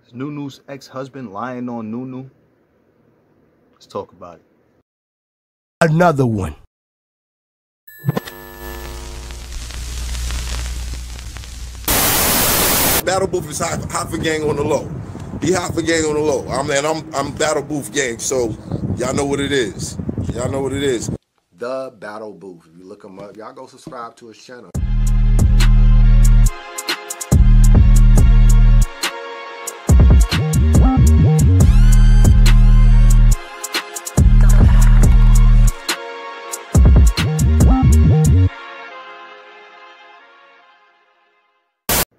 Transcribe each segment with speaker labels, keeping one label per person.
Speaker 1: Is Nunu's ex-husband lying on Nunu? Let's talk about it.
Speaker 2: Another one.
Speaker 3: Battle Booth is hot for gang on the low. He hot for gang on the low. I'm Battle Booth gang, so y'all know what it is. Y'all know what it is.
Speaker 4: The Battle Booth. If you look him up, y'all go subscribe to his channel.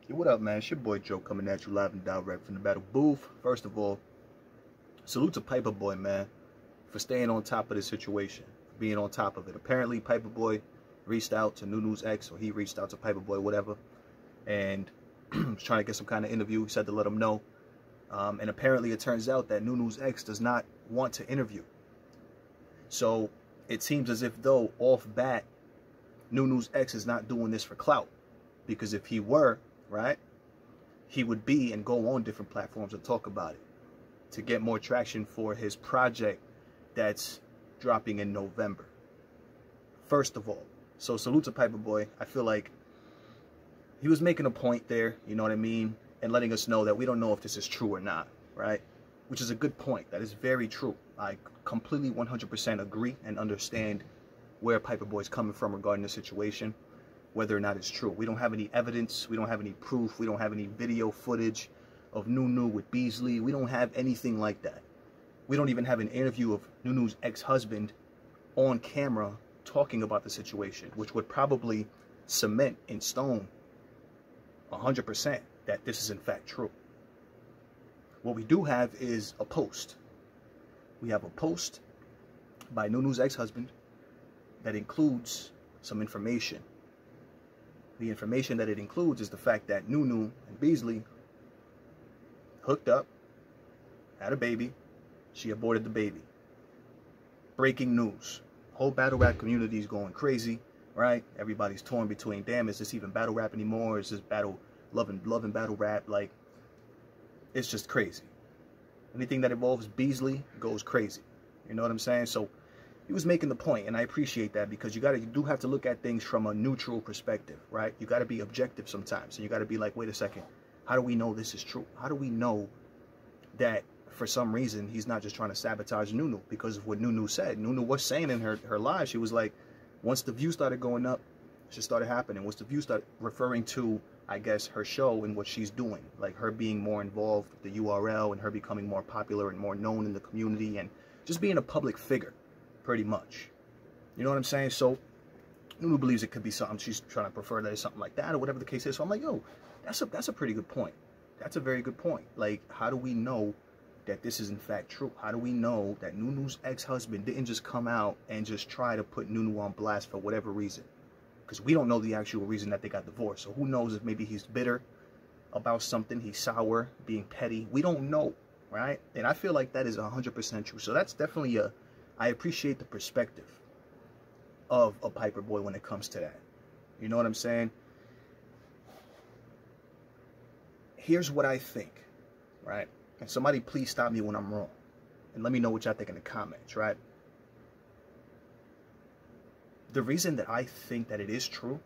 Speaker 1: Yo, what up, man? It's your boy Joe coming at you live and direct from the Battle Booth. First of all, salute to Piper Boy, man, for staying on top of this situation, being on top of it. Apparently, Piper Boy reached out to Nunu's ex, or he reached out to Piper Boy, whatever, and was trying to get some kind of interview. He said to let him know. And apparently, it turns out that Nunu's ex does not want to interview. So it seems as if, though, off bat, Nunu's ex is not doing this for clout. Because if he were, right, he would be and go on different platforms and talk about it to get more traction for his project that's dropping in November. First of all, so salute to Piper Boy. I feel like he was making a point there, you know what I mean, and letting us know that we don't know if this is true or not, right? Which is a good point. That is very true. I completely 100% agree and understand where Piper Boy's coming from regarding the situation, whether or not it's true. We don't have any evidence. We don't have any proof. We don't have any video footage of Nunu with Beasley. We don't have anything like that. We don't even have an interview of Nunu's ex-husband on camera talking about the situation, which would probably cement in stone 100% that this is in fact true. What we do have is a post. We have a post by Nunu's ex-husband that includes some information. The information that it includes is the fact that Nunu and Beasley hooked up, had a baby, she aborted the baby. Breaking news. Whole battle rap community is going crazy, right? Everybody's torn between, damn, is this even battle rap anymore? Is this love and battle rap? Like, it's just crazy. Anything that involves Beasley goes crazy. You know what I'm saying? So he was making the point, and I appreciate that, because you do have to look at things from a neutral perspective, right? You got to be objective sometimes, and you got to be like, wait a second, how do we know this is true? How do we know that for some reason he's not just trying to sabotage Nunu? Because of what Nunu said. Nunu was saying in her live, she was like, once the views started going up, shit started happening. Once the views started referring to, I guess, her show and what she's doing, like her being more involved with the URL and her becoming more popular and more known in the community and just being a public figure. Pretty much. You know what I'm saying? So Nunu believes it could be something. She's trying to prefer that it's something like that or whatever the case is. So I'm like, yo, that's a pretty good point. That's a very good point. Like, how do we know that this is in fact true? How do we know that Nunu's ex-husband didn't just come out and just try to put Nunu on blast for whatever reason? Because we don't know the actual reason that they got divorced. So who knows if maybe he's bitter about something, he's sour, being petty. We don't know, right? And I feel like that is 100% true. So that's definitely I appreciate the perspective of a Piper Boy when it comes to that. You know what I'm saying? Here's what I think, right? And somebody please stop me when I'm wrong. And let me know what y'all think in the comments, right? The reason that I think that it is true,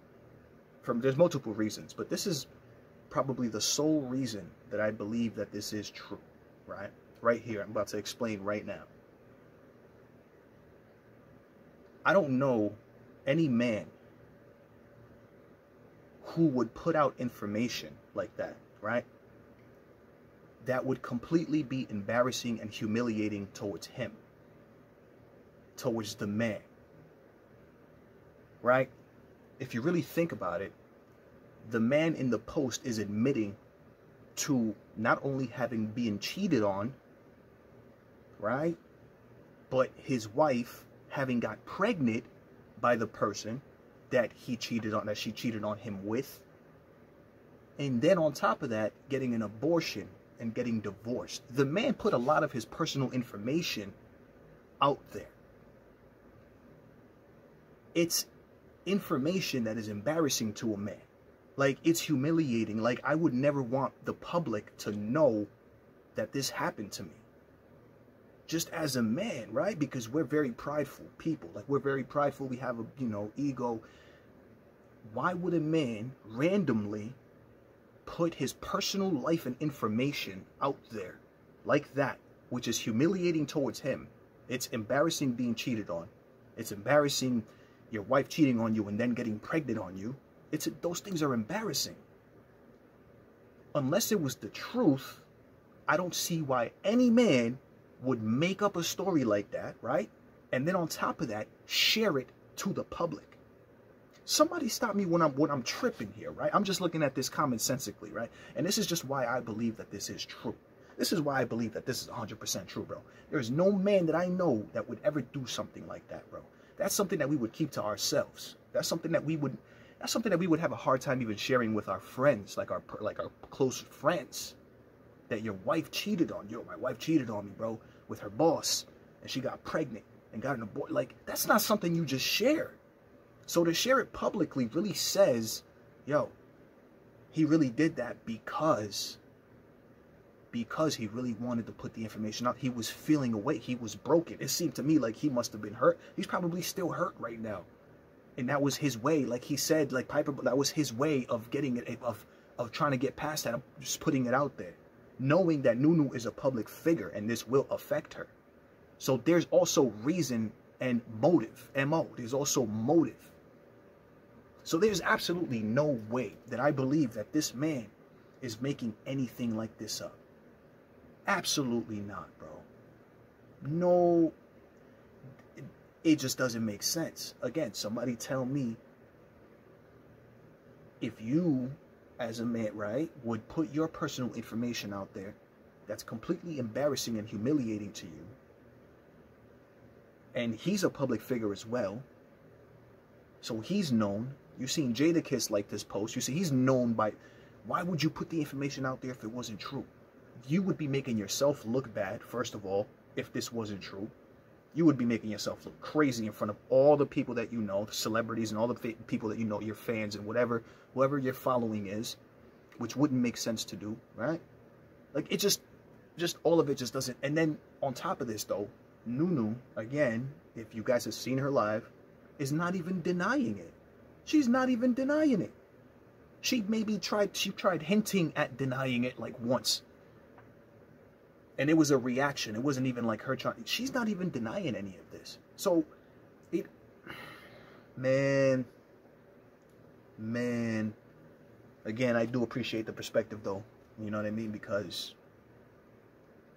Speaker 1: there's multiple reasons, but this is probably the sole reason that I believe that this is true, right? Right here, I'm about to explain right now. I don't know any man who would put out information like that, right? That would completely be embarrassing and humiliating towards him, towards the man, right? If you really think about it, the man in the post is admitting to not only having been cheated on, right? But his wife having got pregnant by the person that he cheated on, that she cheated on him with. And then on top of that, getting an abortion and getting divorced. The man put a lot of his personal information out there. It's information that is embarrassing to a man. Like, it's humiliating. Like, I would never want the public to know that this happened to me. Just as a man, right? Because we're very prideful people. Like, we're very prideful. We have a, you know, ego. Why would a man randomly put his personal life and information out there like that, which is humiliating towards him? It's embarrassing being cheated on. It's embarrassing your wife cheating on you and then getting pregnant on you. Those things are embarrassing. Unless it was the truth, I don't see why any man would make up a story like that, right? And then on top of that, share it to the public. Somebody stop me when I'm tripping here, right? I'm just looking at this commonsensically, right? And this is just why I believe that this is true. This is why I believe that this is 100% true, bro. There is no man that I know that would ever do something like that, bro. That's something that we would keep to ourselves. That's something that we would have a hard time even sharing with our friends, like our close friends. That your wife cheated on you. My wife cheated on me, bro, with her boss, and she got pregnant and got an abortion. Like, that's not something you just share. So to share it publicly really says, yo, he really did that because he really wanted to put the information out. He was feeling away. He was broken. It seemed to me like he must have been hurt. He's probably still hurt right now. And that was his way, like he said, like Piper, that was his way of getting it, of trying to get past that, of just putting it out there. Knowing that Nunu is a public figure and this will affect her. So there's also reason and motive, M.O. There's also motive. So there's absolutely no way that I believe that this man is making anything like this up. Absolutely not, bro. No, it just doesn't make sense. Again, somebody tell me if you, as a man, right, would put your personal information out there that's completely embarrassing and humiliating to you, and he's a public figure as well, so he's known. You've seen Jadakiss like this post. You see he's known by, why would you put the information out there if it wasn't true? You would be making yourself look bad, first of all, if this wasn't true. You would be making yourself look crazy in front of all the people that you know, the celebrities and all the people that you know, your fans and whoever your following is, which wouldn't make sense to do, right? Like, it just all of it just doesn't. And then on top of this, though, Nunu, again, if you guys have seen her live, is not even denying it. She's not even denying it. She tried hinting at denying it like once. And it was a reaction. It wasn't even like her trying. She's not even denying any of this. So, man. Again, I do appreciate the perspective, though. You know what I mean? Because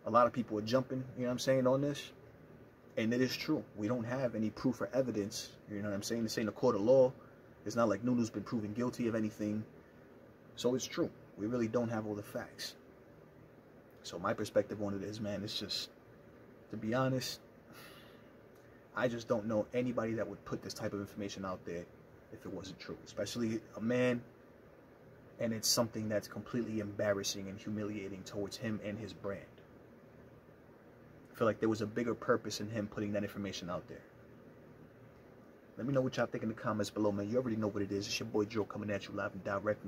Speaker 1: a lot of people are jumping, you know what I'm saying, on this. And it is true. We don't have any proof or evidence. You know what I'm saying? This ain't a court of law. It's not like Nunu's been proven guilty of anything. So it's true. We really don't have all the facts. So my perspective on it is, man, it's just, to be honest, I just don't know anybody that would put this type of information out there if it wasn't true. Especially a man, and it's something that's completely embarrassing and humiliating towards him and his brand. I feel like there was a bigger purpose in him putting that information out there. Let me know what y'all think in the comments below, man. You already know what it is. It's your boy Joe coming at you live and direct.